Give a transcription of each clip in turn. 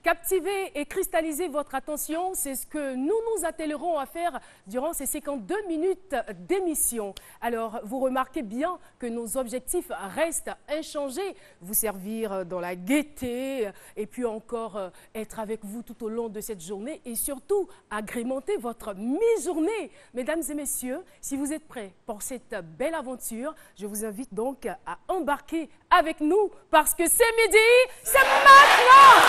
Captiver et cristalliser votre attention, c'est ce que nous nous attellerons à faire durant ces 52 minutes d'émission. Alors, vous remarquez bien que nos objectifs restent inchangés. Vous servir dans la gaieté et puis encore être avec vous tout au long de cette journée et surtout agrémenter votre mi-journée. Mesdames et messieurs, si vous êtes prêts pour cette belle aventure, je vous invite donc à embarquer avec nous parce que c'est midi, c'est maintenant!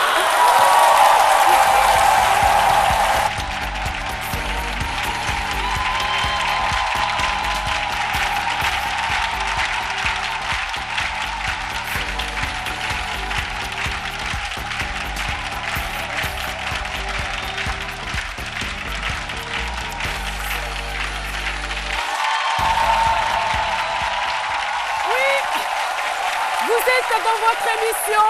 Dans votre émission,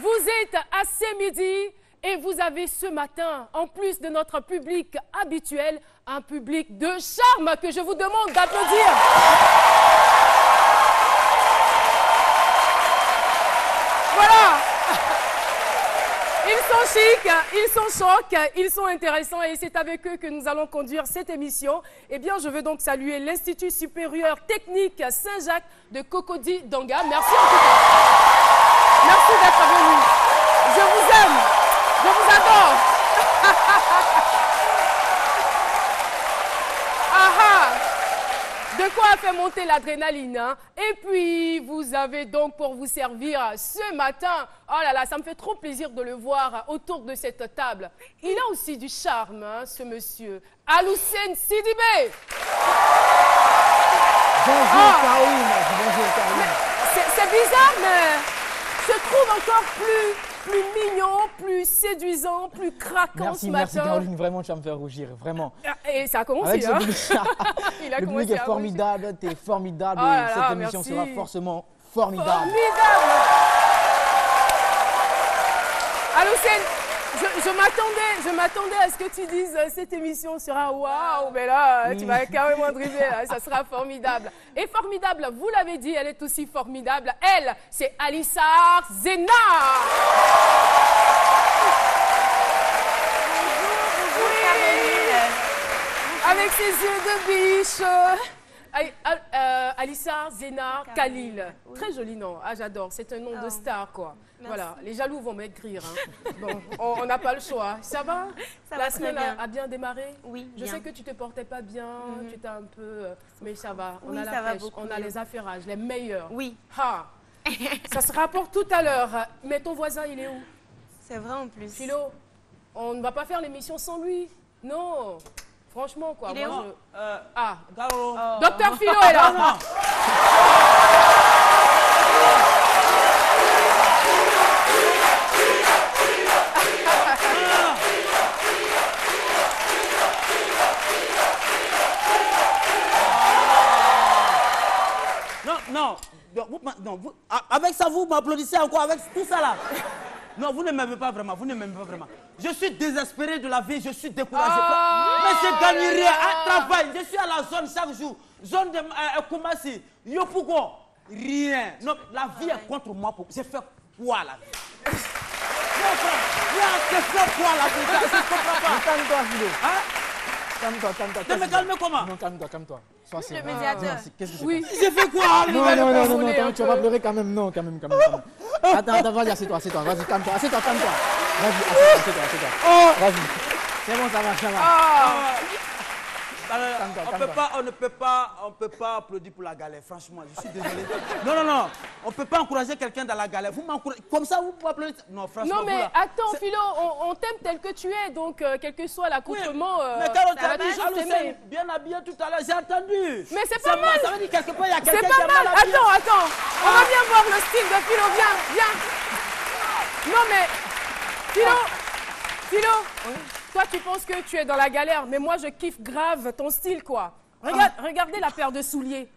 vous êtes à C'est Midi et vous avez ce matin, en plus de notre public habituel, un public de charme que je vous demande d'applaudir. Voilà. Ils sont chics, ils sont chocs, ils sont intéressants et c'est avec eux que nous allons conduire cette émission. Eh bien, je veux donc saluer l'Institut supérieur technique Saint-Jacques de Cocody Danga. Merci en tout cas. Merci d'être venus. Je vous aime, je vous adore. De quoi faire monter l'adrénaline, hein? Et puis, vous avez donc pour vous servir ce matin, oh là là, ça me fait trop plaisir de le voir autour de cette table. Il a aussi du charme, hein, ce monsieur. Aloussène Sidibé. Bonjour, Caroline. Bonjour, Caroline. C'est bizarre, mais je trouve encore plus mignon, plus séduisant, plus craquant ce matin. Merci Caroline, vraiment tu vas me faire rougir, vraiment. Et ça a commencé, hein. Le public est formidable, tu es formidable et cette émission sera forcément formidable. Aloussène, je m'attendais à ce que tu dises cette émission sera waouh, mais là, tu vas carrément driver, ça sera formidable. Et formidable, vous l'avez dit, elle est aussi formidable. Elle, c'est Alissar Zena. Avec ses yeux de biche. Alissar Zena Khalil. Oui. Très joli nom. Ah, j'adore. C'est un nom de star, quoi. Merci. Voilà. Les jaloux vont m'écrire. Hein. Bon, on n'a pas le choix. Ça va? La semaine a bien démarré? Oui. Je sais que tu te portais pas bien. Tu étais un peu. Mais ça va. On oui, a la pêche. On a les affairages, les meilleurs. Oui. Ha. Ça se rapporte tout à l'heure. Mais ton voisin, il est où? C'est vrai en plus. Philo, on ne va pas faire l'émission sans lui. Non. Franchement, quoi. Il est où? Ah, Docteur Philo est là. Non, avec ça, vous m'applaudissez encore avec tout ça là. Non, vous ne m'aimez pas vraiment, vous ne m'aimez pas vraiment. Je suis désespéré de la vie, je suis découragé. Mais je gagne rien, un travail, je suis à la zone chaque jour. Zone de Koumassi, Yopougon, rien. Non, la vie est contre moi. J'ai fait quoi la vie? J'ai fait quoi la vie? Je ne comprends pas. Calme-toi, Philo. Hein? Calme-toi. Tu me calmes comment? Non, calme-toi. Le médiateur. Qu'est-ce que Oui. J'ai fait quoi? Non, tu vas pleurer quand même. Non, quand même. Attends, vas-y, assieds-toi. Vas-y, calme-toi. Assieds-toi. Vas-y, assieds-toi. Vas-y. C'est bon, ça va. On ne peut pas applaudir pour la galère, franchement, je suis désolé. Non, on ne peut pas encourager quelqu'un dans la galère. Vous m'encouragez, comme ça vous pouvez applaudir. Non, franchement. Non, mais attends, Philo, on t'aime tel que tu es, donc quel que soit l'accoutrement. Mais Carole, tu as dit, Aloussène, bien habillé tout à l'heure, j'ai entendu. Mais c'est pas mal. Ça veut dire quelque part, il y a quelqu'un qui est mal habillé. Attends, on va bien voir le style de Philo, viens. Non, mais, Philo, toi, tu penses que tu es dans la galère, mais moi, je kiffe grave ton style, quoi. Regardez la paire de souliers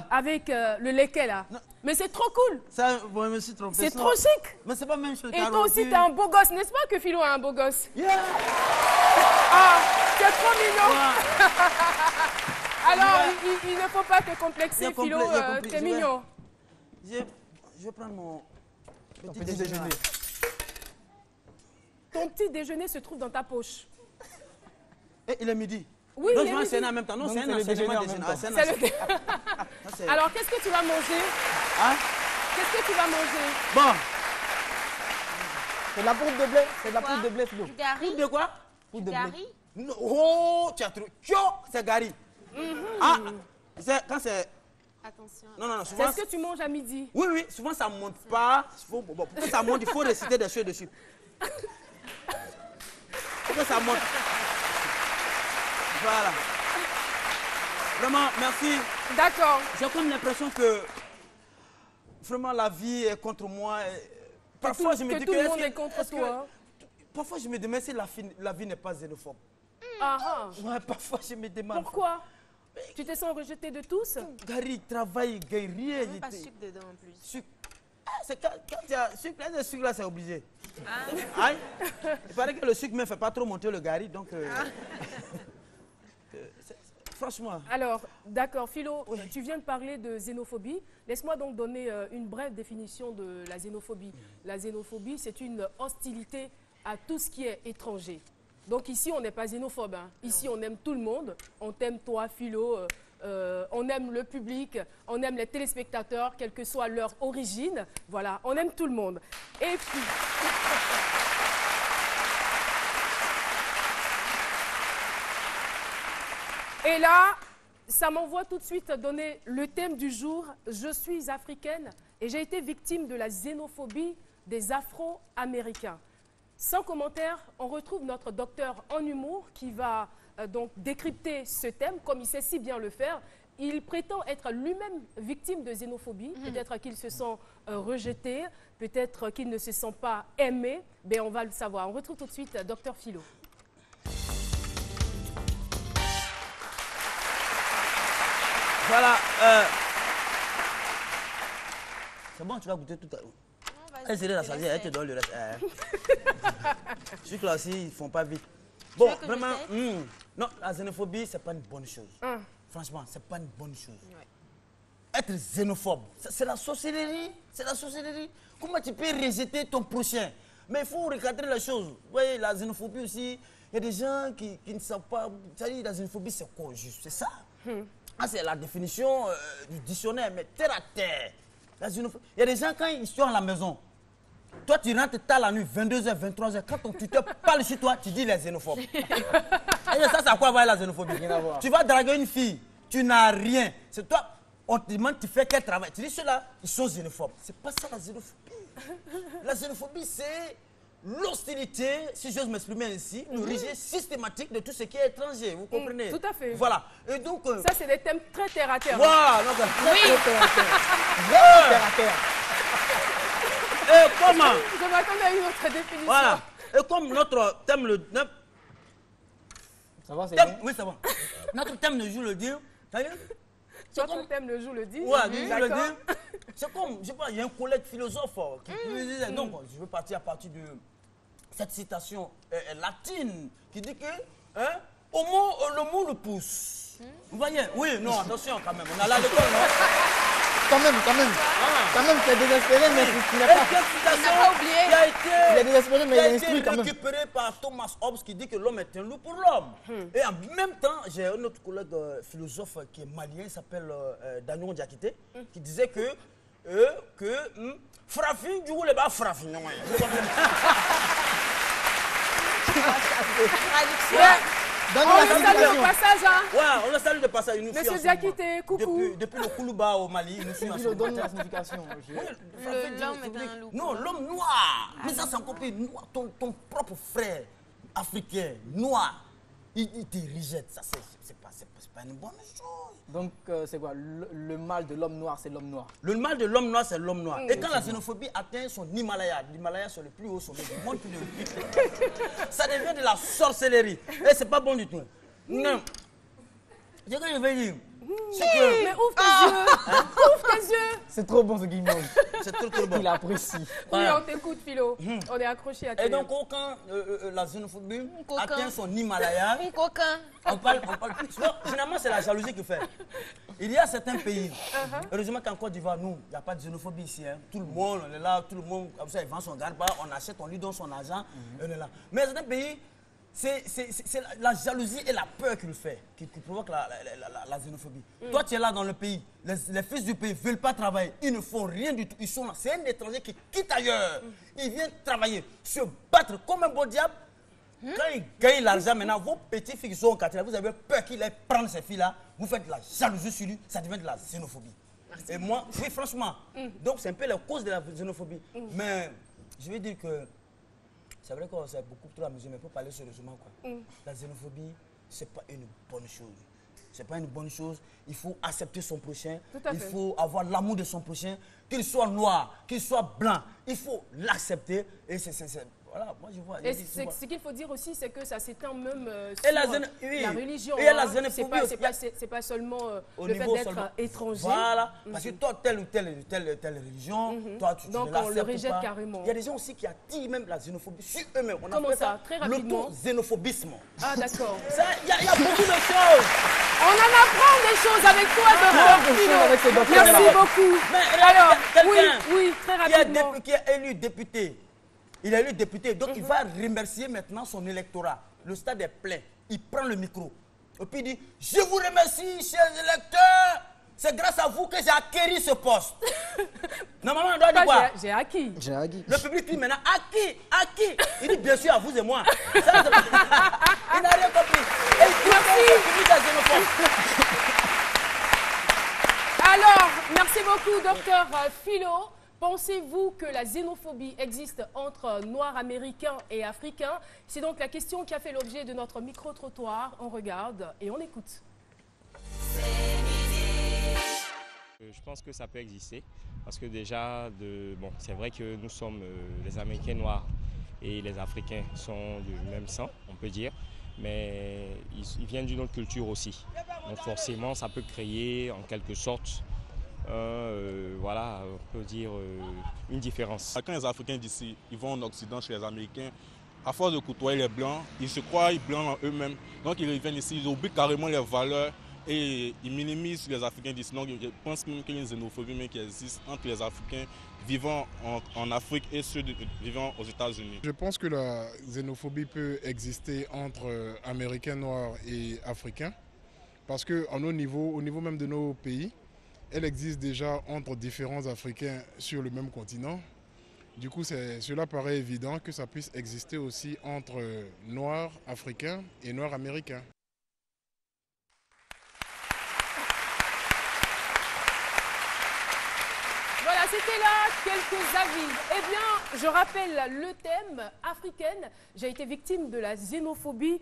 avec le leket, là. Non. Mais c'est trop cool. Ça, bon, je me suis trompé. C'est trop chic. Mais c'est pas même chose. Et toi aussi, t'es un beau gosse, n'est-ce pas que Philo est un beau gosse? Yeah. Ah, c'est trop mignon. Alors, il ne faut pas te complexer, Philo, t'es mignon. Je vais prendre mon petit déjeuner. ton petit déjeuner se trouve dans ta poche. Et il est midi. Oui, donc il je est vais midi. enseigner en même temps. Non, Donc, c'est c'est un le enseignement déjeuner en déjeuner. même Ah, c'est un C'est le- enseignement. Ça, c'est- Alors, qu'est-ce que tu vas manger? Hein? Qu'est-ce que tu vas manger? Bon, C'est de la poudre de blé. C'est de la Quoi? poudre de blé, Philo. Du gari? poudre de quoi? Poudre de blé. Gari? Non, oh, tu as trouvé. Tcho, c'est Gary. Ah, quand c'est... Attention. Non, C'est souvent... ce que tu manges à midi. Oui, oui, souvent ça ne monte pas. Bon, pour que ça monte, il faut réciter des choses dessus. Pour que ça monte. Voilà. Vraiment, merci. D'accord. J'ai comme l'impression que vraiment la vie est contre moi. Parfois, je me dis tout le est-ce monde que- est contre est-ce que- toi. Parfois, je me demande si la vie n'est pas xénophobe. Ah, ah. Ouais, parfois, je me demande. Pourquoi? Tu te sens rejeté de tous? Gary, il travaille, il gagne rien. Il n'y a il même pas de était- sucre dedans en plus. Sucre. Ah, c'est quand il y a sucre, le sucre là, c'est obligé. Aïe. Il paraît que le sucre ne fait pas trop monter le Gary, donc. Franchement. Alors, d'accord, Philo, tu viens de parler de xénophobie. Laisse-moi donc donner une brève définition de la xénophobie. La xénophobie, c'est une hostilité à tout ce qui est étranger. Donc ici, on n'est pas xénophobe. Hein. Ici, on aime tout le monde. On t'aime toi, Philo. On aime le public. On aime les téléspectateurs, quelle que soit leur origine. Voilà, on aime tout le monde. Et puis... Et là, ça m'envoie tout de suite donner le thème du jour. Je suis africaine et j'ai été victime de la xénophobie des Afro-Américains. Sans commentaire, on retrouve notre docteur en humour qui va donc décrypter ce thème comme il sait si bien le faire. Il prétend être lui-même victime de xénophobie. Peut-être qu'il se sent rejeté, peut-être qu'il ne se sent pas aimé. Mais on va le savoir. On retrouve tout de suite docteur Philo. Voilà. C'est bon, tu vas goûter tout à l'heure. Non, vas-y, Elle serait la je te salière, laisse elle te faire. donne le reste. Sucre là aussi, ils ne font pas vite. Bon, veux que je vraiment, t'aide? non, la xénophobie, ce n'est pas une bonne chose. Hein. Franchement, ce n'est pas une bonne chose. Ouais. Être xénophobe, c'est la sorcellerie. C'est la sorcellerie. Comment tu peux rejeter ton prochain? Mais il faut recadrer la chose. Vous voyez, la xénophobie aussi, il y a des gens qui ne savent pas. Ça dit, la xénophobie, c'est quoi juste? C'est ça. Ah, c'est la définition du dictionnaire, mais terre à terre. La xénophobie. Il y a des gens, quand ils sont à la maison, toi, tu rentres tard la nuit, 22h, 23h, quand ton tuteur parle sur toi, tu dis les xénophobes. Et ça, c'est à quoi va la xénophobie? Rien à voir. Tu vas draguer une fille, tu n'as rien. C'est toi, on te demande, tu fais quel travail? Tu dis ceux-là, ils sont xénophobes. C'est pas ça la xénophobie. La xénophobie, c'est l'hostilité, si j'ose m'exprimer ainsi, le rejet systématique de tout ce qui est étranger. Vous comprenez? tout à fait. Voilà. Et donc. Ça, c'est des thèmes très terre à terre. voilà. Donc, Terre à terre. et comment? Je m'attendais à une autre définition. Voilà. Et comme notre thème le. Ça va, c'est Thème, bon? oui, c'est bon. Notre thème de jour le dit. C'est Votre thème le jour le dit. ouais, le jour le D'accord. dit. C'est comme, je sais pas, il y a un collègue philosophe qui disait, donc je veux partir à partir de cette citation latine qui dit que le mot le pousse. Vous voyez? Oui, non, attention quand même, on est allé à l'école, non? Quand même. Quand même, tu es désespéré, mais tu n'es Et pas. quelle citation pas oublié. qui a Il été... est désespéré, mais qui il a est été instruit quand même. récupéré par Thomas Hobbes qui dit que l'homme est un loup pour l'homme. Et en même temps, j'ai un autre collègue philosophe qui est malien, il s'appelle Daniel Diakité, qui disait que Frafin du coup, les bas Frafin. Traduction. Donne-nous On la le salue au signification. passage, hein. Ouais, on le salue de passage. Il nous Monsieur suit en ce Diakité, moment. coucou. Depuis le Koulouba au Mali, il nous suit en ce Philo, moment. donne-nous la signification. L'homme est un loup. Non, l'homme noir. Mais ça, c'est encore plus noir. Ton propre frère africain, noir, il te rejette. Ça, c'est pas une bonne chose. Donc, c'est quoi? Le mal de l'homme noir, c'est l'homme noir. Le mal de l'homme noir, c'est l'homme noir. Et quand la xénophobie atteint son Himalaya, l'Himalaya c'est le plus haut sommet du monde, ça devient de la sorcellerie. Et c'est pas bon du tout. Non. C'est ce que je veux dire. C'est que... Mais ouvre tes yeux. Ouvre tes yeux. C'est trop bon ce guimauve. C'est trop bon. Il apprécie. Oui, Voilà. on t'écoute, Philo. On est accroché à toi. Et donc, quand la xénophobie Coquin. atteint son Himalaya, Un coquin. on parle plus. Tu vois, généralement, c'est la jalousie qui fait. Il y a certains pays, heureusement qu'en Côte d'Ivoire, nous, il n'y a pas de xénophobie ici. Hein. Tout le monde, on est là, tout le monde, comme ça, il vend son garde, on achète, on lui donne son argent, on est là. Mais certains pays, c'est la jalousie et la peur qui le fait, qui provoque la xénophobie. Toi, tu es là dans le pays, les fils du pays ne veulent pas travailler, ils ne font rien du tout, ils sont là. C'est un étranger qui quitte ailleurs, il vient travailler, se battre comme un bon diable. Quand il gagne l'argent, maintenant, vos petits filles qui sont au quartier, vous avez peur qu'il aille prendre ces filles-là, vous faites de la jalousie sur lui, ça devient de la xénophobie. Et moi, oui, franchement, donc c'est un peu la cause de la xénophobie. Mais je vais dire que c'est vrai que c'est beaucoup trop amusé, mais pour parler sérieusement, quoi. La xénophobie, c'est pas une bonne chose. C'est pas une bonne chose. Il faut accepter son prochain. Il faut avoir l'amour de son prochain. Qu'il soit noir, qu'il soit blanc, il faut l'accepter. Et voilà, moi je vois. Et ce qu'il faut dire aussi, c'est que ça s'étend même sur Et la religion. Et la xénophobie aussi. C'est pas seulement au le fait niveau d'être étranger. Voilà, parce que toi, telle ou telle religion, toi, tu donc ne on le l'acceptes rejette pas. carrément. Il y a des gens aussi qui attirent même la xénophobie sur eux-mêmes. On Comment appelle ça? Très rapidement. l'auto-xénophobisme. Ah, d'accord. Il y a beaucoup de choses. On en apprend des choses avec toi, docteur Philo. avec ce docteur. Merci beaucoup. Mais Alors, quelqu'un oui, très rapidement. qui est élu député, il est élu député, donc il va remercier maintenant son électorat. Le stade est plein. Il prend le micro. Et puis il dit, je vous remercie, chers électeurs. C'est grâce à vous que j'ai acquis ce poste. Normalement, on doit dire quoi? J'ai acquis. J'ai acquis. Le public dit maintenant, acquis. Il dit, bien sûr, à vous et moi. Ça, il n'a rien compris. Et il dit, le public est xénophobe. Alors, merci beaucoup, docteur Philo. Pensez-vous que la xénophobie existe entre Noirs américains et Africains? C'est donc la question qui a fait l'objet de notre micro-trottoir. On regarde et on écoute. Je pense que ça peut exister parce que déjà, c'est vrai que nous sommes les Américains noirs et les Africains sont du même sang, on peut dire, mais ils viennent d'une autre culture aussi. Donc forcément, ça peut créer en quelque sorte, voilà, on peut dire une différence. Quand les Africains d'ici, ils vont en Occident chez les Américains, à force de côtoyer les Blancs, ils se croient blancs en eux-mêmes. Donc ils reviennent ici, ils oublient carrément les valeurs. Et ils minimisent les Africains d'ici. Donc je pense même qu'il y a une xénophobie même qui existe entre les Africains vivant en Afrique et ceux vivant aux États-Unis. Je pense que la xénophobie peut exister entre Américains noirs et Africains. Parce qu'au niveau même de nos pays, elle existe déjà entre différents Africains sur le même continent. Du coup, cela paraît évident que ça puisse exister aussi entre Noirs africains et Noirs américains. Voilà, c'était là quelques avis. Eh bien, je rappelle le thème africaine. J'ai été victime de la xénophobie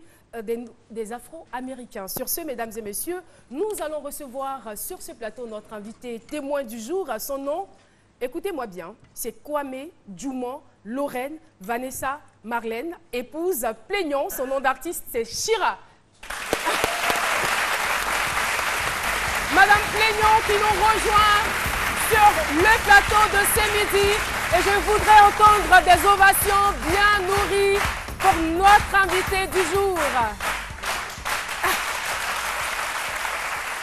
des Afro-Américains. Sur ce, mesdames et messieurs, nous allons recevoir sur ce plateau notre invité témoin du jour. À son nom, écoutez-moi bien, c'est Kwame Djouman Lorraine Vanessa Marlène, épouse plaignant. Son nom d'artiste, c'est Shira. Madame Plaignant qui nous rejoint sur le plateau de ce midi et je voudrais entendre des ovations bien nourries pour notre invité du jour.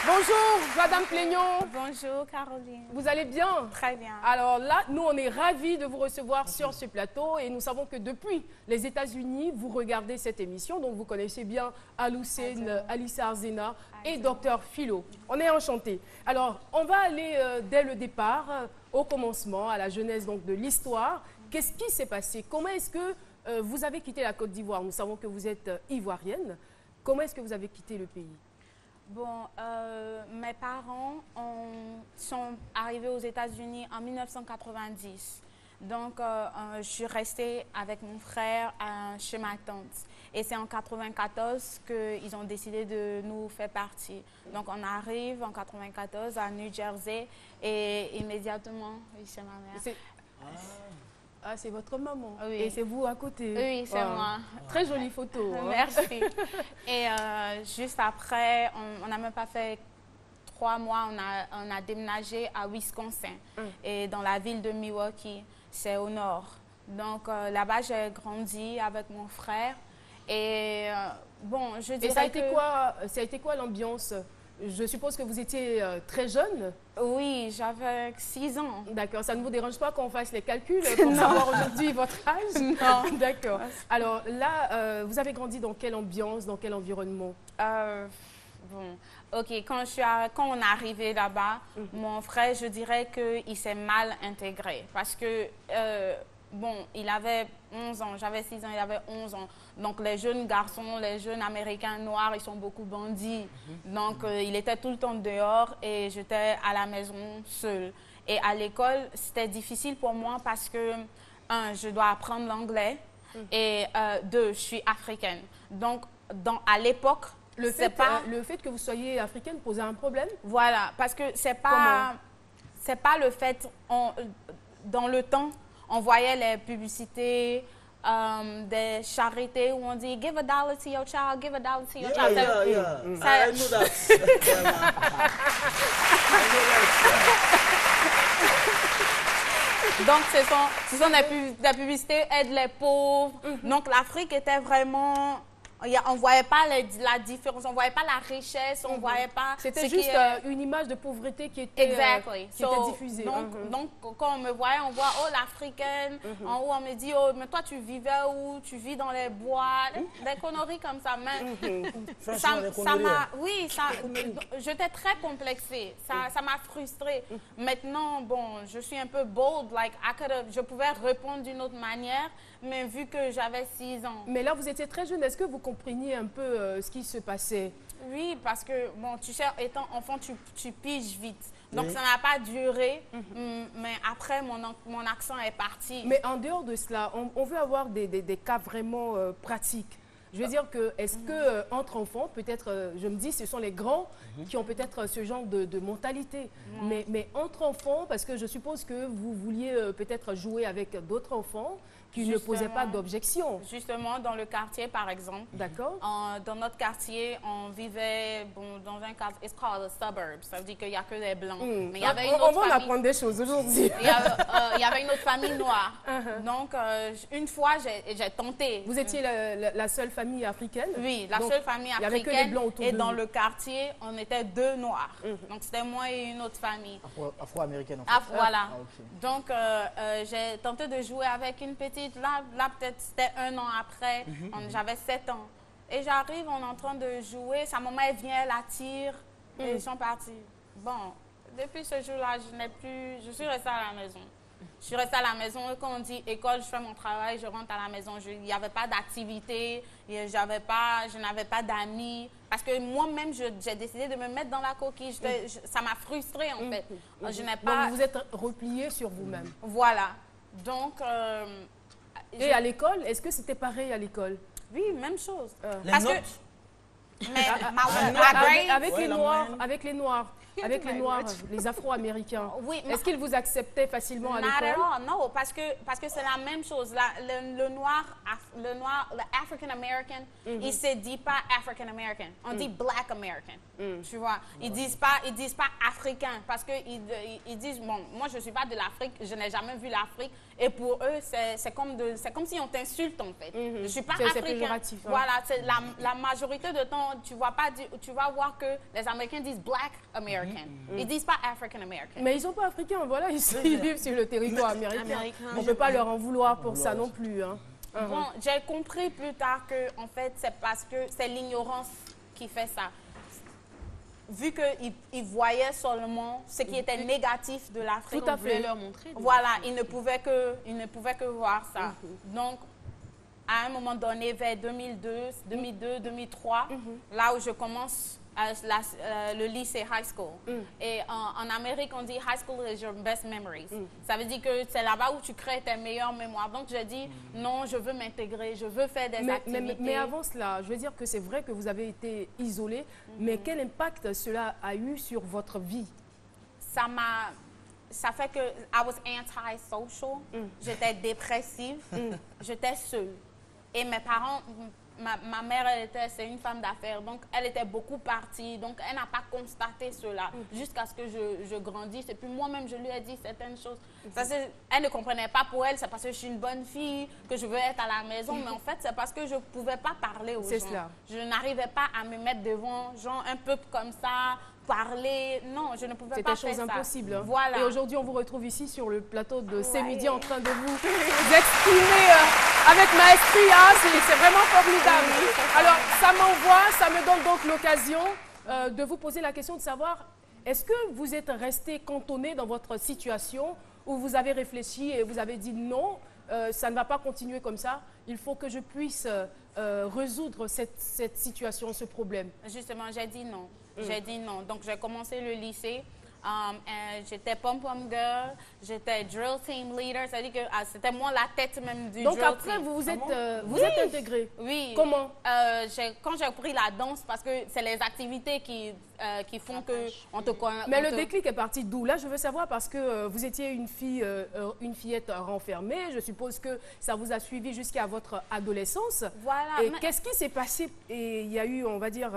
Bonjour Madame Plaignant. Bonjour Caroline. Vous allez bien? Très bien. Alors là, nous on est ravis de vous recevoir sur ce plateau et nous savons que depuis les États-Unis, vous regardez cette émission, donc vous connaissez bien Aloucène, Alissa Arzena et Dr Philo. On est enchantés. Alors, on va aller dès le départ, au commencement, à la genèse donc, de l'histoire. Qu'est-ce qui s'est passé? Comment est-ce que vous avez quitté la Côte d'Ivoire? Nous savons que vous êtes ivoirienne. Comment est-ce que vous avez quitté le pays? Bon, mes parents sont arrivés aux États-Unis en 1990. Donc, je suis restée avec mon frère chez ma tante. Et c'est en 1994 qu'ils ont décidé de nous faire partir. Donc, on arrive en 1994 à New Jersey et immédiatement, oui, c'est ma mère. Ah, c'est votre maman. Oui. Et c'est vous à côté. Oui, c'est moi. Très jolie photo. Merci. Et juste après, on n'a même pas fait 3 mois, on a déménagé à Wisconsin, et dans la ville de Milwaukee, c'est au nord. Donc là-bas, j'ai grandi avec mon frère. Et bon, je dirais ça a été quoi l'ambiance? Je suppose que vous étiez très jeune. Oui, j'avais 6 ans. D'accord, ça ne vous dérange pas qu'on fasse les calculs pour savoir aujourd'hui votre âge? Non. D'accord. Alors là, vous avez grandi dans quelle ambiance, dans quel environnement? Bon, ok, quand on est arrivé là-bas, mon frère, je dirais qu'il s'est mal intégré parce que, bon, il avait 11 ans, j'avais 6 ans, il avait 11 ans. Donc, les jeunes garçons, les jeunes Américains noirs, ils sont beaucoup bandits. Donc, il était tout le temps dehors et j'étais à la maison seule. Et à l'école, c'était difficile pour moi parce que, 1, je dois apprendre l'anglais et 2, je suis africaine. Donc, à l'époque, le fait que vous soyez africaine posait un problème? Voilà, parce que c'est pas le fait, dans le temps, on voyait les publicités des charités où on dit « Give $1 to your child, give $1 to your child ». I know that. Donc, ce sont des publicités « Aide les pauvres ». Donc, l'Afrique était vraiment... On ne voyait pas la différence, on ne voyait pas la richesse, on ne voyait pas... C'était juste une image de pauvreté qui était, diffusée. Donc, quand on me voyait, on voit, oh, l'Africaine. En haut, on me dit, oh, mais toi, tu vivais où? Tu vis dans les bois. Des conneries comme ça. Mais ça m'a... Oui, j'étais très complexée. Ça m'a frustrée. Maintenant, bon, je suis un peu bold. Like, je pouvais répondre d'une autre manière, mais vu que j'avais 6 ans. Mais là, vous étiez très jeune. Est-ce que vous compreniez un peu ce qui se passait? Oui, parce que, bon, tu sais, étant enfant, tu piges vite. Donc, ça n'a pas duré, mais après, mon accent est parti. Mais en dehors de cela, on veut avoir des cas vraiment pratiques. Je veux dire que, est-ce que entre enfants, peut-être, je me dis, ce sont les grands qui ont peut-être ce genre de mentalité. Mais entre enfants, parce que je suppose que vous vouliez peut-être jouer avec d'autres enfants qui ne posaient pas d'objection. Justement, dans le quartier, par exemple. D'accord. Dans notre quartier, on vivait dans un quartier, it's called a suburb. Ça veut dire qu'il n'y a que des blancs. Mais il y avait on va en apprendre des choses aujourd'hui. Il y avait une autre famille noire. Donc, une fois, j'ai tenté. Vous étiez la seule famille africaine? Oui, la seule famille africaine. Il n'y avait que les blancs autour de Et dans vous. le quartier, on était 2 noirs. Donc, c'était moi et une autre famille. Afro-américaine, en fait. Voilà. Donc, j'ai tenté de jouer avec une petite. Là peut-être c'était 1 an après. J'avais 7 ans. Et j'arrive, on est en train de jouer. Sa maman, elle vient, elle attire. Et ils sont partis. Bon, depuis ce jour-là, je suis restée à la maison. Je suis restée à la maison. Et quand on dit école, je fais mon travail, je rentre à la maison. Il n'y avait pas d'activité. Je n'avais pas d'amis. Parce que moi-même, j'ai décidé de me mettre dans la coquille. Ça m'a frustrée, en fait. Je n'ai pas... Donc, vous êtes repliée sur vous-même. Voilà. Donc... Et à l'école, est-ce que c'était pareil à l'école? Oui, même chose. Parce que... Avec les Noirs, les Afro-Américains, oui, est-ce qu'ils vous acceptaient facilement à l'école? Non, parce que c'est la même chose. Le noir, le African American, il ne se dit pas African American. On dit Black American. Tu vois, ils disent pas africain parce que ils disent bon, moi je suis pas de l'Afrique, je n'ai jamais vu l'Afrique et pour eux c'est comme si on t'insulte en fait. Je suis pas africain. Péjoratif, hein. Voilà, la majorité de temps tu vas voir que les Américains disent Black American. Ils disent pas African American. Mais ils sont pas africains, voilà, ils vivent sur le territoire américain. On ne peut pas leur en vouloir pour ça non plus. Hein. Bon, j'ai compris plus tard que en fait c'est parce que c'est l'ignorance qui fait ça. Vu qu'ils voyaient seulement ce qui était négatif de l'Afrique. Tout à fait. Leur montrer. Voilà, ils ne pouvaient que voir ça. Donc, à un moment donné, vers 2002, 2003, là où je commence le lycée high school. Et en Amérique, on dit high school is your best memories. Ça veut dire que c'est là-bas où tu crées tes meilleures mémoires. Donc, j'ai dit, non, je veux m'intégrer, je veux faire des activités. Mais avant cela, je veux dire que c'est vrai que vous avez été isolée, mais quel impact cela a eu sur votre vie? Ça fait que I was anti-social, j'étais dépressive, j'étais seule. Et mes parents, ma mère, c'est une femme d'affaires, donc elle était beaucoup partie, donc elle n'a pas constaté cela jusqu'à ce que je grandisse. Et puis moi-même, je lui ai dit certaines choses. Elle ne comprenait pas pour elle, c'est parce que je suis une bonne fille, que je veux être à la maison, mais en fait, c'est parce que je ne pouvais pas parler aux gens. C'est cela. Je n'arrivais pas à me mettre devant gens un peu comme ça, parler. Non, je ne pouvais pas faire ça. C'était chose impossible. Hein. Voilà. Et aujourd'hui, on vous retrouve ici sur le plateau de C'est Midi en train de vous exprimer avec maestrie. Hein. C'est vraiment formidable. Alors, ça me donne donc l'occasion de vous poser la question de savoir, est-ce que vous êtes resté cantonné dans votre situation où vous avez réfléchi et vous avez dit non, ça ne va pas continuer comme ça, il faut que je puisse résoudre cette situation, ce problème? Justement, j'ai dit non. J'ai dit non. Donc, j'ai commencé le lycée. J'étais pom-pom girl, j'étais drill team leader, c'est-à-dire que c'était moi la tête même du donc drill après, team. vous êtes intégré. Oui. Comment? Quand j'ai pris la danse, parce que c'est les activités qui font qu'on te connaît. Mais le déclic est parti d'où? Là, je veux savoir parce que vous étiez une fillette renfermée. Je suppose que ça vous a suivi jusqu'à votre adolescence. Voilà. Et qu'est-ce qui s'est passé? Et il y a eu, on va dire,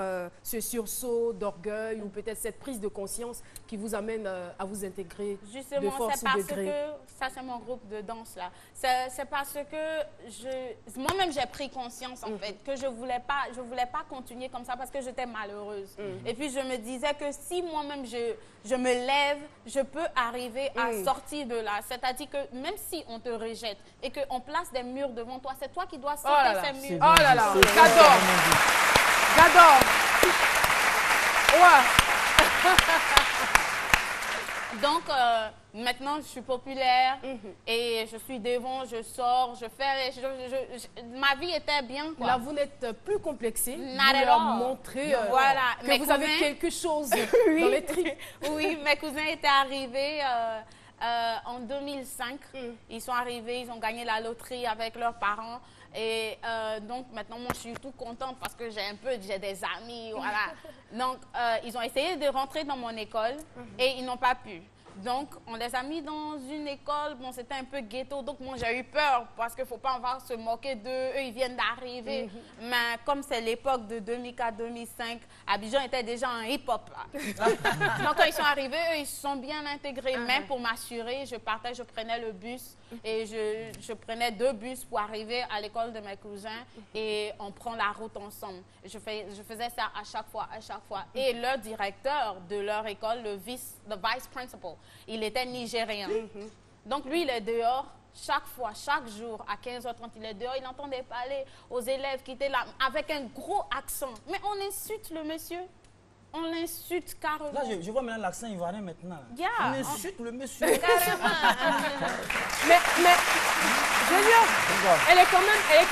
ce sursaut d'orgueil ou peut-être cette prise de conscience qui vous amène à vous intégrer de force c'est parce ou de gré. que ça, c'est mon groupe de danse là. C'est parce que moi-même j'ai pris conscience en fait que je voulais pas continuer comme ça parce que j'étais malheureuse. Et puis je me disais que si moi-même je me lève, je peux arriver à sortir de là. C'est-à-dire que même si on te rejette et qu'on place des murs devant toi, c'est toi qui dois sauter ces murs. Oh là là, j'adore. J'adore. Ouais. Donc, maintenant, je suis populaire et je suis devant, je sors, je fais... ma vie était bien, quoi. Là, vous n'êtes plus complexé. Not vous at leur all. montrez Voilà. que Mes vous cousins- avez quelque chose dans les tripes. Oui, mes cousins étaient arrivés en 2005. Ils sont arrivés, ils ont gagné la loterie avec leurs parents. Et donc, maintenant, moi, je suis tout contente parce que j'ai des amis, voilà. Donc, ils ont essayé de rentrer dans mon école et ils n'ont pas pu. Donc, on les a mis dans une école, bon, c'était un peu ghetto, donc moi, j'ai eu peur parce qu'il ne faut pas avoir se moquer d'eux, eux, ils viennent d'arriver. Mais comme c'est l'époque de 2004-2005, Abidjan était déjà en hip-hop. Donc, quand ils sont arrivés, eux, ils se sont bien intégrés. Mais pour m'assurer, je prenais le bus et je prenais 2 bus pour arriver à l'école de mes cousins et on prend la route ensemble. Je faisais ça à chaque fois. Et leur directeur de leur école, le vice principal, il était nigérien. Donc lui, il est dehors chaque fois, chaque jour, à 15h30, il est dehors. Il entendait parler aux élèves qui étaient là avec un gros accent. Mais on insulte le monsieur. On l'insulte carrément. Là, je vois maintenant l'accent ivoirien maintenant. Yeah. On insulte le monsieur. Carrément. Mais je veux dire, elle est quand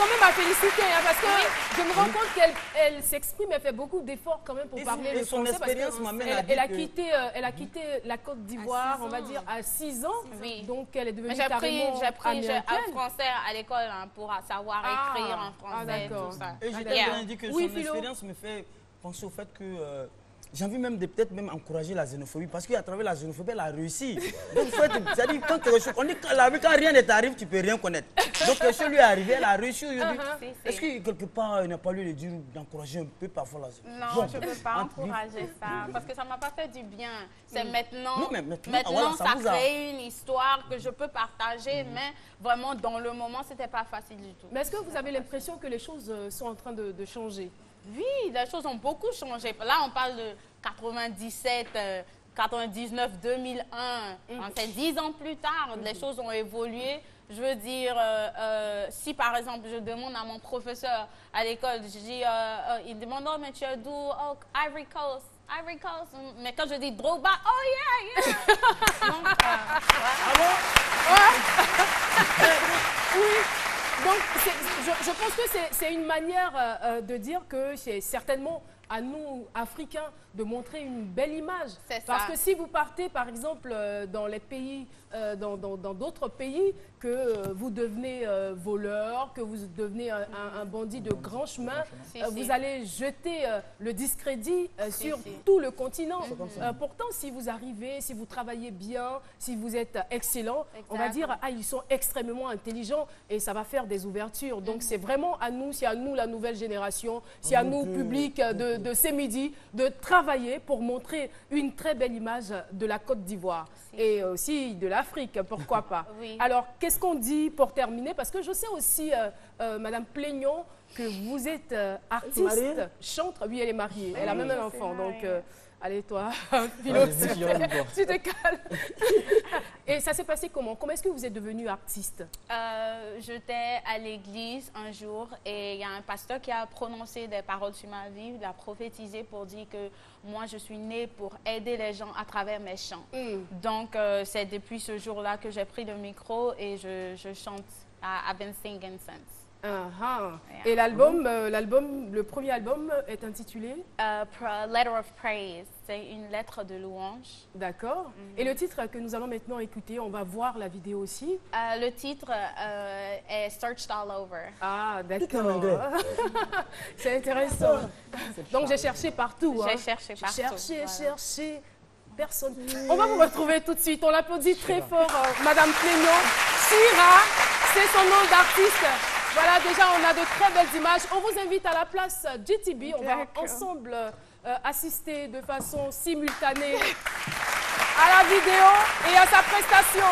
même à féliciter, hein, parce que je me rends compte qu'elle s'exprime, elle fait beaucoup d'efforts quand même pour parler le son français. expérience m'amène à Elle a dire quitté la Côte d'Ivoire, on va dire, à 6 ans. Oui. Donc elle est devenue J'ai carrément appris américaine. le français à l'école pour savoir écrire en français, d'accord. tout ça. Et j'ai Yeah. bien dit que Oui, son Philo. expérience me fait penser au fait que j'ai envie même de peut-être même encourager la xénophobie parce qu'à travers la xénophobie, elle a réussi. Donc, c'est-à-dire, quand quelque chose, on dit que la vie, quand rien ne t'arrive, tu ne peux rien connaître. Donc, quelque chose lui est arrivé, elle a réussi aujourd'hui. Est-ce que quelque part, il n'a pas lieu de dire, d'encourager un peu parfois la xénophobie? Non, je ne peux pas encourager ça parce que ça ne m'a pas fait du bien. C'est maintenant, Non, mais maintenant, voilà, ça vous a- crée une histoire que je peux partager, mais vraiment, dans le moment, ce n'était pas facile du tout. Mais est-ce que vous avez l'impression que les choses sont en train de changer? Oui, les choses ont beaucoup changé. Là, on parle de 97, 99, 2001. C'est 10 ans plus tard, les choses ont évolué. Je veux dire, si par exemple, je demande à mon professeur à l'école, je dis, il demande, oh, mais tu es d'où? Oh, Ivory Coast. Ivory Coast. Mais quand je dis Drogba, oh yeah, yeah. Donc, Oui. Donc, je pense que c'est une manière de dire que c'est certainement à nous, Africains, de montrer une belle image. C'est ça. Parce que si vous partez, par exemple, dans les pays, dans d'autres pays, que vous devenez voleur, que vous devenez un bandit de grand chemin. Vous allez jeter le discrédit sur tout le continent. Pourtant, si vous arrivez, si vous travaillez bien, si vous êtes excellent, on va dire, ah, ils sont extrêmement intelligents et ça va faire des ouvertures. Donc, c'est vraiment à nous, c'est à nous la nouvelle génération, c'est à nous, public de ces midis, de travailler pour montrer une très belle image de la Côte d'Ivoire et aussi de l'Afrique, pourquoi pas. Alors, qu'est-ce qu'on dit pour terminer? Parce que je sais aussi, Madame Pléignon, que vous êtes artiste, chantre. Oui, elle est mariée, elle a même un enfant, donc... allez, toi, Philo, tu te calmes. Et ça s'est passé comment? Comment est-ce que vous êtes devenu artiste? J'étais à l'église un jour et il y a un pasteur qui a prononcé des paroles sur ma vie, il a prophétisé pour dire que moi, je suis née pour aider les gens à travers mes chants. Donc, c'est depuis ce jour-là que j'ai pris le micro et je chante. I've been singing since. Et l'album, le premier album est intitulé Letter of Praise. C'est une lettre de louange. D'accord. Et le titre que nous allons maintenant écouter, on va voir la vidéo aussi. Le titre est Searched All Over. Ah, d'accord. C'est intéressant. Donc, j'ai cherché partout. J'ai cherché partout. Cherché. Personne. On va vous retrouver tout de suite. On l'applaudit très fort, Madame Pléignon. Chira, c'est son nom d'artiste. Voilà, déjà, on a de très belles images. On vous invite à la place GTB. On va ensemble assister de façon simultanée à la vidéo et à sa prestation.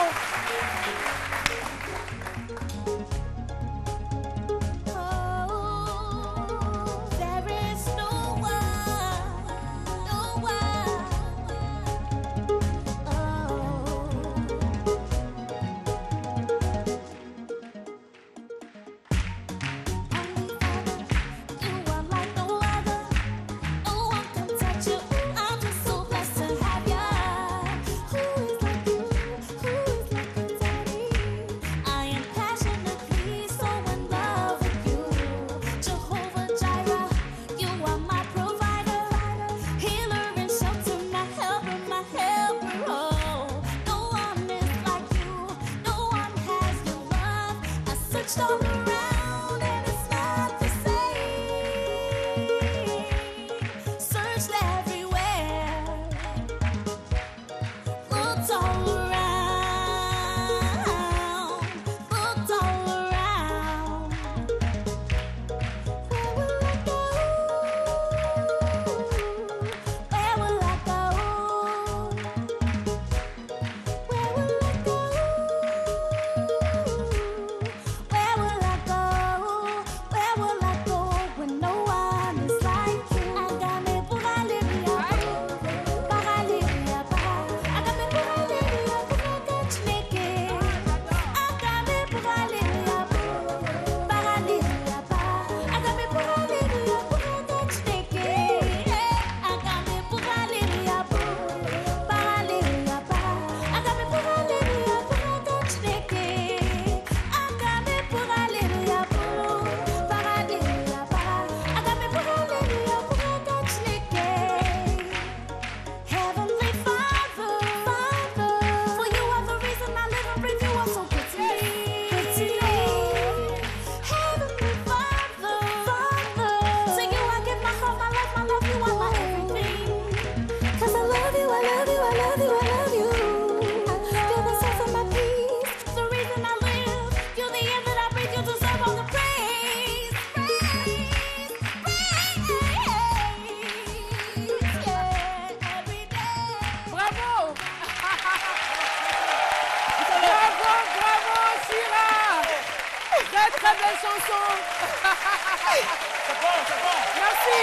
Merci.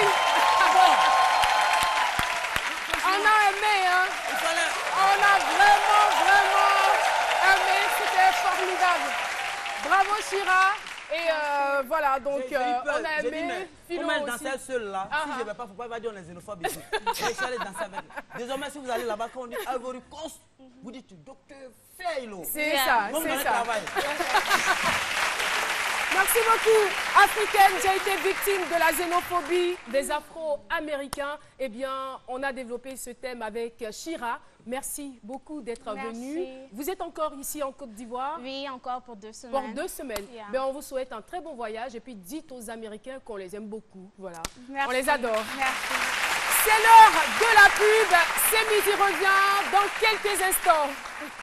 On a aimé, hein. On a vraiment aimé. C'était formidable. Bravo, Chira. Et voilà, donc on a aimé. Comment elle dansait seule là, si je ne vais pas, il ne faut pas dire on est xénophobe ici. Je suis allé danser avec elle. Désormais, si vous allez là-bas, quand on dit Ivory Coast, vous dites docteur Fleilo. C'est ça, c'est ça. Merci beaucoup. Africaine, j'ai été victime de la xénophobie des Afro-Américains. Eh bien, on a développé ce thème avec Shira. Merci beaucoup d'être venu. Vous êtes encore ici en Côte d'Ivoire? Oui, encore pour 2 semaines. Pour 2 semaines. Yeah. Ben, on vous souhaite un très bon voyage et puis dites aux Américains qu'on les aime beaucoup. Voilà. Merci. On les adore. Merci. C'est l'heure de la pub. C'est Midi revient dans quelques instants.